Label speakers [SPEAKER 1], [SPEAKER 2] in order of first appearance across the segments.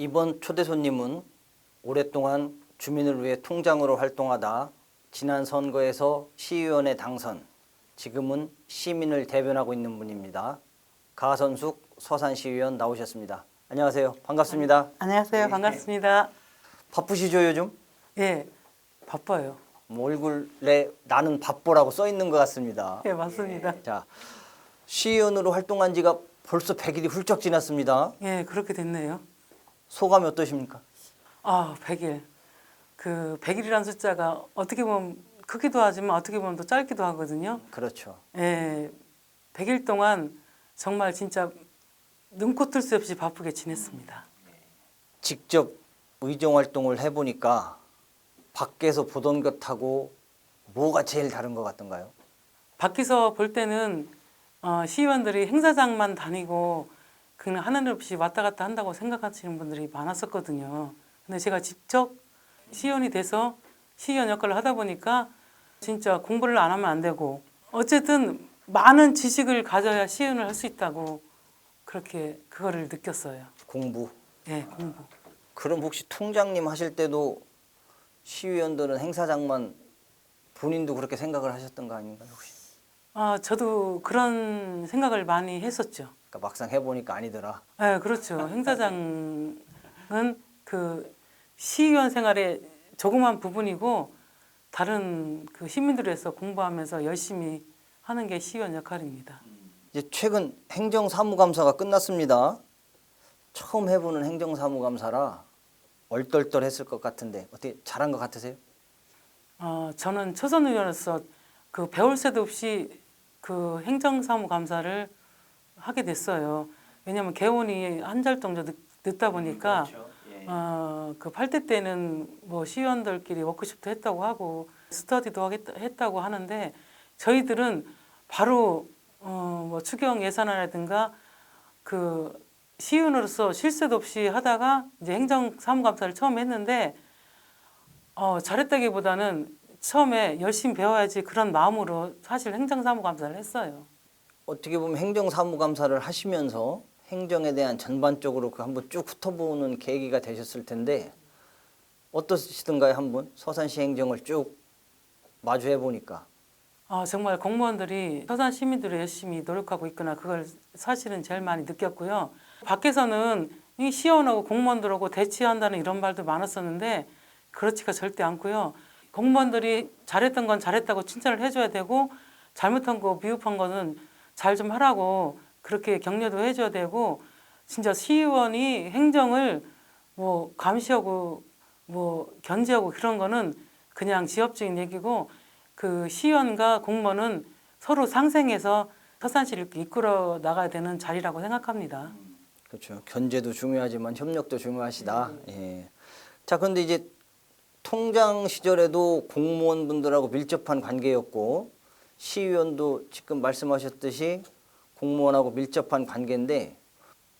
[SPEAKER 1] 이번 초대 손님은 오랫동안 주민을 위해 통장으로 활동하다 지난 선거에서 시의원에 당선, 지금은 시민을 대변하고 있는 분입니다. 가선숙 서산시의원 나오셨습니다. 안녕하세요. 반갑습니다.
[SPEAKER 2] 안녕하세요. 반갑습니다.
[SPEAKER 1] 바쁘시죠 요즘?
[SPEAKER 2] 예, 바빠요.
[SPEAKER 1] 얼굴에 나는 바쁘라고 써 있는 것 같습니다.
[SPEAKER 2] 예, 맞습니다.
[SPEAKER 1] 자, 시의원으로 활동한 지가 벌써 100일이 훌쩍 지났습니다.
[SPEAKER 2] 예, 그렇게 됐네요.
[SPEAKER 1] 소감이 어떠십니까?
[SPEAKER 2] 100일. 그 100일이라는 숫자가 어떻게 보면 크기도 하지만 어떻게 보면 또 짧기도 하거든요.
[SPEAKER 1] 그렇죠.
[SPEAKER 2] 예, 100일 동안 정말 진짜 눈코 뜰 새 없이 바쁘게 지냈습니다.
[SPEAKER 1] 직접 의정 활동을 해보니까 밖에서 보던 것하고 뭐가 제일 다른 것 같던가요?
[SPEAKER 2] 밖에서 볼 때는 시의원들이 행사장만 다니고 그냥 하는 일 없이 왔다 갔다 한다고 생각하시는 분들이 많았었거든요. 근데 제가 직접 시의원이 돼서 시의원 역할을 하다 보니까 진짜 공부를 안 하면 안 되고 어쨌든 많은 지식을 가져야 시의원을 할 수 있다고 그렇게 그거를 느꼈어요.
[SPEAKER 1] 공부.
[SPEAKER 2] 예, 공부.
[SPEAKER 1] 그럼 혹시 통장님 하실 때도 시의원들은 행사장만 본인도 그렇게 생각을 하셨던 거 아닌가요 혹시?
[SPEAKER 2] 저도 그런 생각을 많이 했었죠.
[SPEAKER 1] 그러니까 막상 해보니까 아니더라.
[SPEAKER 2] 네, 그렇죠. 행사장은 그 시의원 생활의 조그만 부분이고 다른 그 시민들에서 공부하면서 열심히 하는 게 시의원 역할입니다.
[SPEAKER 1] 이제 최근 행정사무감사가 끝났습니다. 처음 해보는 행정사무감사라 얼떨떨했을 것 같은데 어떻게 잘한 것 같으세요?
[SPEAKER 2] 저는 초선 의원으로서 그 배울 새도 없이 그 행정사무감사를 하게 됐어요. 왜냐하면 개원이 한 달 정도 늦다 보니까
[SPEAKER 1] 그렇죠. 예.
[SPEAKER 2] 그 8대 때는 뭐 시의원들끼리 워크숍도 했다고 하고 스터디도 했다고 하는데 저희들은 바로 뭐 추경 예산안이라든가 그 시의원으로서 쉴 새도 없이 하다가 이제 행정사무감사를 처음 했는데 잘했다기보다는 처음에 열심히 배워야지 그런 마음으로 사실 행정사무감사를 했어요.
[SPEAKER 1] 어떻게 보면 행정사무감사를 하시면서 행정에 대한 전반적으로 그 한번 쭉 훑어보는 계기가 되셨을 텐데 어떠시던가요? 한번 서산시 행정을 쭉 마주해 보니까.
[SPEAKER 2] 정말 공무원들이 서산 시민들이 열심히 노력하고 있구나 그걸 사실은 제일 많이 느꼈고요. 밖에서는 이 시의원하고 공무원들하고 대치한다는 이런 말도 많았었는데 그렇지가 절대 않고요. 공무원들이 잘했던 건 잘했다고 칭찬을 해줘야 되고 잘못한 거 미흡한 거는 잘 좀 하라고 그렇게 격려도 해줘야 되고 진짜 시의원이 행정을 뭐 감시하고 뭐 견제하고 그런 거는 그냥 지엽적인 얘기고 그 시의원과 공무원은 서로 상생해서 서산시를 이렇게 이끌어 나가야 되는 자리라고 생각합니다.
[SPEAKER 1] 그렇죠. 견제도 중요하지만 협력도 중요하시다. 예. 자, 그런데 이제 통장 시절에도 공무원분들하고 밀접한 관계였고 시의원도 지금 말씀하셨듯이 공무원하고 밀접한 관계인데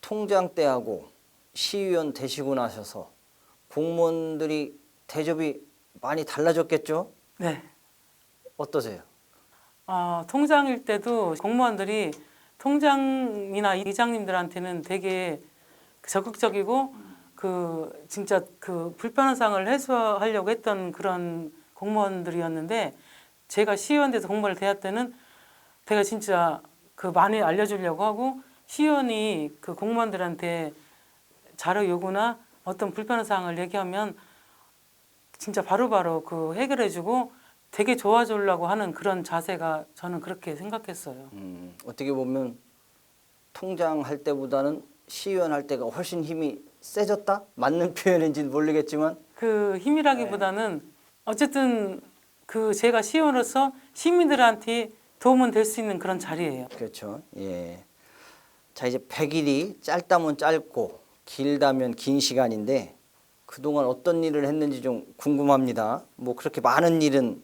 [SPEAKER 1] 통장 때하고 시의원 되시고 나셔서 공무원들이 대접이 많이 달라졌겠죠?
[SPEAKER 2] 네.
[SPEAKER 1] 어떠세요?
[SPEAKER 2] 통장일 때도 공무원들이 통장이나 이장님들한테는 되게 적극적이고 그 진짜 그 불편한 상황을 해소하려고 했던 그런 공무원들이었는데 제가 시의원 돼서 공무원을 대할 때는 제가 진짜 그 많이 알려주려고 하고 시의원이 그 공무원들한테 자료 요구나 어떤 불편한 사항을 얘기하면 진짜 바로바로 그 해결해주고 되게 좋아지려고 하는 그런 자세가 저는 그렇게 생각했어요.
[SPEAKER 1] 어떻게 보면 통장 할 때보다는 시의원 할 때가 훨씬 힘이 세졌다? 맞는 표현인지는 모르겠지만
[SPEAKER 2] 그 힘이라기보다는 어쨌든 그 제가 시의원으로서 시민들한테 도움은 될 수 있는 그런 자리예요.
[SPEAKER 1] 그렇죠. 예. 자, 이제 100일이 짧다면 짧고 길다면 긴 시간인데 그동안 어떤 일을 했는지 좀 궁금합니다. 뭐 그렇게 많은 일은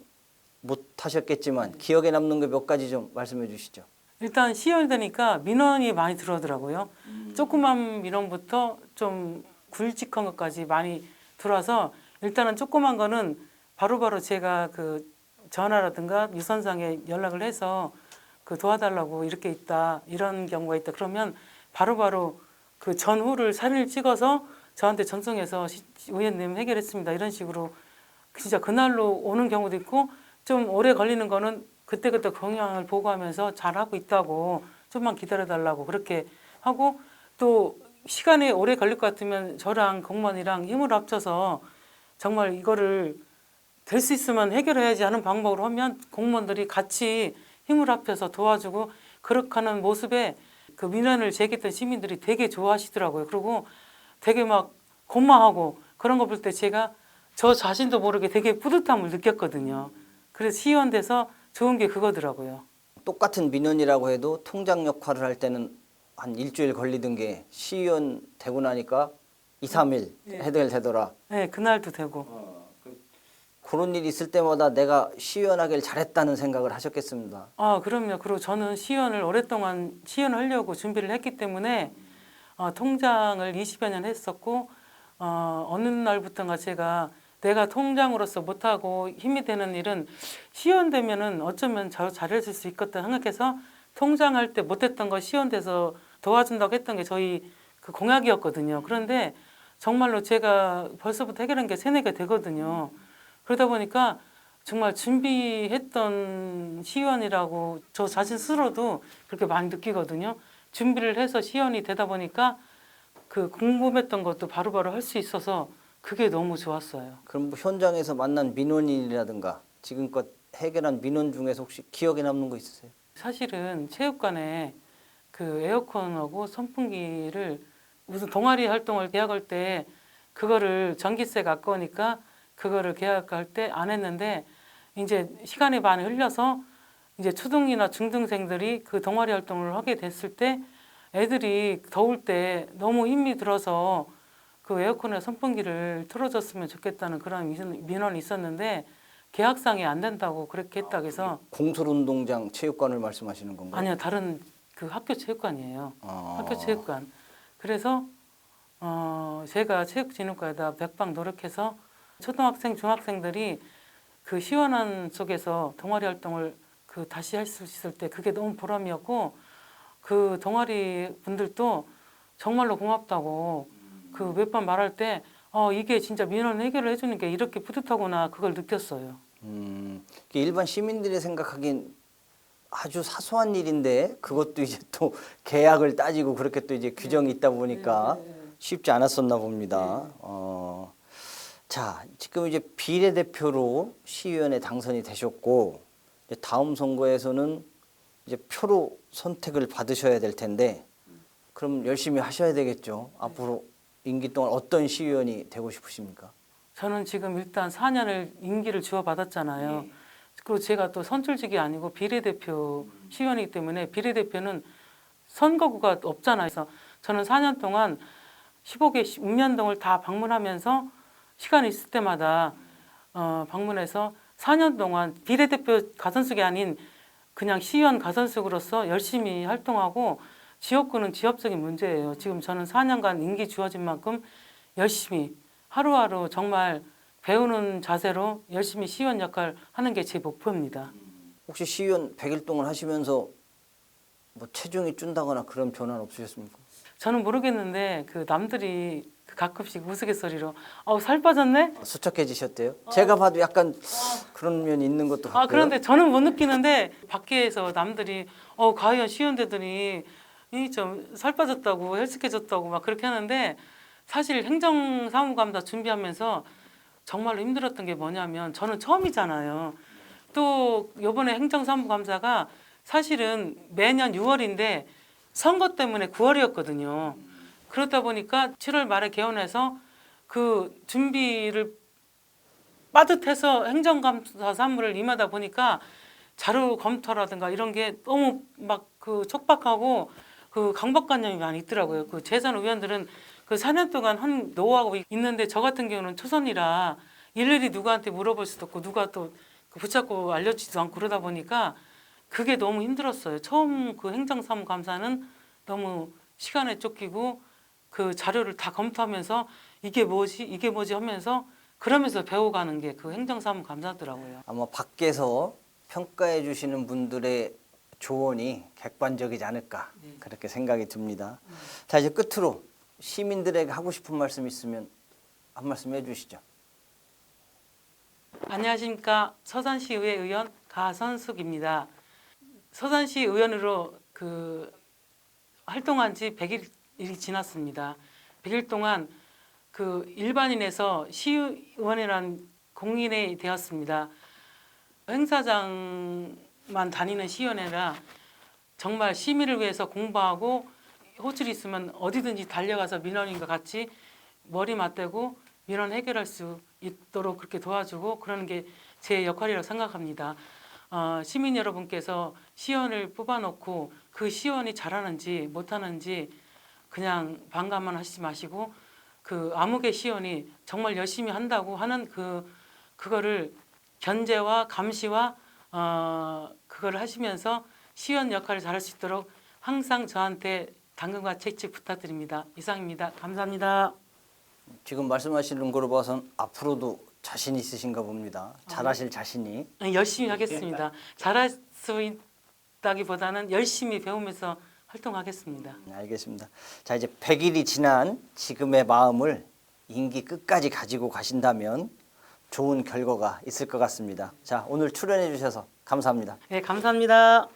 [SPEAKER 1] 못 하셨겠지만 기억에 남는 거 몇 가지 좀 말씀해 주시죠.
[SPEAKER 2] 일단 시의원이 되니까 민원이 많이 들어오더라고요. 조그만 민원부터 좀 굵직한 것까지 많이 들어와서 일단은 조그만 거는 바로바로 제가 그 전화라든가 유선상에 연락을 해서 그 도와달라고 이렇게 있다 이런 경우가 있다 그러면 바로바로 그 전후를 사진을 찍어서 저한테 전송해서 의원님 해결했습니다. 이런 식으로 진짜 그날로 오는 경우도 있고 좀 오래 걸리는 거는 그때그때 경향을 보고하면서 잘하고 있다고 좀만 기다려달라고 그렇게 하고 또 시간이 오래 걸릴 것 같으면 저랑 공무원이랑 힘을 합쳐서 정말 이거를 될 수 있으면 해결해야지 하는 방법으로 하면 공무원들이 같이 힘을 합쳐서 도와주고 그렇게 하는 모습에 그 민원을 제기했던 시민들이 되게 좋아하시더라고요. 그리고 되게 막 고마워하고 그런 거 볼 때 제가 저 자신도 모르게 되게 뿌듯함을 느꼈거든요. 그래서 시의원 돼서 좋은 게 그거더라고요.
[SPEAKER 1] 똑같은 민원이라고 해도 통장 역할을 할 때는 한 일주일 걸리던 게 시의원 되고 나니까 2, 3일 해결되더라.
[SPEAKER 2] 네, 그날도 되고.
[SPEAKER 1] 그런 일이 있을 때마다 내가 시의원하길 잘했다는 생각을 하셨겠습니다.
[SPEAKER 2] 아, 그럼요. 그리고 저는 시의원을 오랫동안 시의원 하려고 준비를 했기 때문에 통장을 20여 년 했었고 어느 날부터인가 제가 내가 통장으로서 못하고 힘이 되는 일은 시의원 되면은 어쩌면 잘해줄 수 있겠다 생각해서 통장할 때 못했던 거 시의원 돼서 도와준다고 했던 게 저희 그 공약이었거든요. 그런데 정말로 제가 벌써부터 해결한 게 3, 4개 되거든요. 그러다 보니까 정말 준비했던 시의원이라고 저 자신 스스로도 그렇게 많이 느끼거든요. 준비를 해서 시의원이 되다 보니까 그 궁금했던 것도 바로바로 할 수 있어서 그게 너무 좋았어요.
[SPEAKER 1] 그럼 뭐 현장에서 만난 민원인이라든가 지금껏 해결한 민원 중에서 혹시 기억에 남는 거 있으세요?
[SPEAKER 2] 사실은 체육관에 그 에어컨하고 선풍기를 무슨 동아리 활동을 계약할 때 그거를 전기세가 아까우니까 그거를 계약할 때 안 했는데 이제 시간이 많이 흘려서 이제 초등이나 중등생들이 그 동아리 활동을 하게 됐을 때 애들이 더울 때 너무 힘이 들어서 그 에어컨에 선풍기를 틀어줬으면 좋겠다는 그런 민원이 있었는데 계약상에 안 된다고 그렇게 했다고 해서
[SPEAKER 1] 공설운동장 체육관을 말씀하시는 건가요?
[SPEAKER 2] 아니요, 다른 그 학교 체육관이에요.
[SPEAKER 1] 아.
[SPEAKER 2] 학교 체육관. 그래서 제가 체육진흥과에다 백방 노력해서 초등학생, 중학생들이 그 시원한 속에서 동아리 활동을 그 다시 할 수 있을 때 그게 너무 보람이었고 그 동아리 분들도 정말로 고맙다고 그 몇 번 말할 때 이게 진짜 민원 해결을 해주는 게 이렇게 뿌듯하구나 그걸 느꼈어요.
[SPEAKER 1] 일반 시민들이 생각하기엔 아주 사소한 일인데 그것도 이제 또 계약을 따지고 그렇게 또 이제 규정이 있다 보니까 쉽지 않았었나 봅니다. 자, 지금 이제 비례대표로 시의원에 당선이 되셨고 이제 다음 선거에서는 이제 표로 선택을 받으셔야 될 텐데 그럼 열심히 하셔야 되겠죠. 앞으로 임기 동안 어떤 시의원이 되고 싶으십니까?
[SPEAKER 2] 저는 지금 일단 4년을 임기를 주어받았잖아요. 그리고 제가 또 선출직이 아니고 비례대표 시의원이기 때문에 비례대표는 선거구가 없잖아요. 그래서 저는 4년 동안 15개 읍면동을 다 방문하면서 시간이 있을 때마다 방문해서 4년 동안 비례대표 가선숙이 아닌 그냥 시의원 가선숙으로서 열심히 활동하고 지역구는 지역적인 문제예요. 지금 저는 4년간 임기 주어진 만큼 열심히 하루하루 정말 배우는 자세로 열심히 시의원 역할 하는 게 제 목표입니다.
[SPEAKER 1] 혹시 시의원 100일 동안 하시면서 뭐 체중이 쭌다거나 그런 변화는 없으셨습니까?
[SPEAKER 2] 저는 모르겠는데 그 남들이 가끔씩 우스갯소리로 살 빠졌네?
[SPEAKER 1] 수척해지셨대요? 제가 봐도 약간 그런 면이 있는 것도 같고요.
[SPEAKER 2] 그런데 저는 못 느끼는데 밖에서 남들이 과연 시의원 되더니 좀 살 빠졌다고 헬스케졌다고 막 그렇게 하는데 사실 행정사무감사 준비하면서 정말로 힘들었던 게 뭐냐면 저는 처음이잖아요. 또 이번에 행정사무감사가 사실은 매년 6월인데 선거 때문에 9월이었거든요. 그러다 보니까 7월 말에 개원해서 그 준비를 빠듯해서 행정감사 사무를 임하다 보니까 자료 검토라든가 이런 게 너무 막 그 촉박하고 그 강박관념이 많이 있더라고요. 그 재선 의원들은 그 4년 동안 한 노하고 있는데 저 같은 경우는 초선이라 일일이 누구한테 물어볼 수도 없고 누가 또 붙잡고 알려주지도 않고 그러다 보니까 그게 너무 힘들었어요. 처음 그 행정사무감사는 너무 시간에 쫓기고 그 자료를 다 검토하면서 이게 뭐지 하면서 그러면서 배워가는 게 그 행정사무감사더라고요.
[SPEAKER 1] 아마 밖에서 평가해 주시는 분들의 조언이 객관적이지 않을까 그렇게 생각이 듭니다. 자, 이제 끝으로 시민들에게 하고 싶은 말씀 있으면 한 말씀 해주시죠.
[SPEAKER 2] 안녕하십니까. 서산시의회 의원 가선숙입니다. 서산시 의원으로 활동한 지 100일이 지났습니다. 100일 동안 일반인에서 시의원이라는 공인이 되었습니다. 행사장만 다니는 시의원이라 정말 시민을 위해서 공부하고 호출이 있으면 어디든지 달려가서 민원인과 같이 머리 맞대고 민원 해결할 수 있도록 그렇게 도와주고 그러는 게 제 역할이라고 생각합니다. 시민 여러분께서 시의원을 뽑아놓고 그 시의원이 잘하는지 못하는지 그냥 반감만 하시지 마시고 아무개 시의원이 정말 열심히 한다고 하는 그거를 견제와 감시와 그걸 하시면서 시의원 역할을 잘할 수 있도록 항상 저한테 당근과 채찍 부탁드립니다. 이상입니다. 감사합니다.
[SPEAKER 1] 지금 말씀하시는 거로 봐선 앞으로도 자신 있으신가 봅니다. 잘하실 자신이.
[SPEAKER 2] 열심히 하겠습니다. 잘할 수 있다기보다는 열심히 배우면서 활동하겠습니다.
[SPEAKER 1] 네, 알겠습니다. 자, 이제 100일이 지난 지금의 마음을 임기 끝까지 가지고 가신다면 좋은 결과가 있을 것 같습니다. 자, 오늘 출연해 주셔서 감사합니다.
[SPEAKER 2] 네, 감사합니다.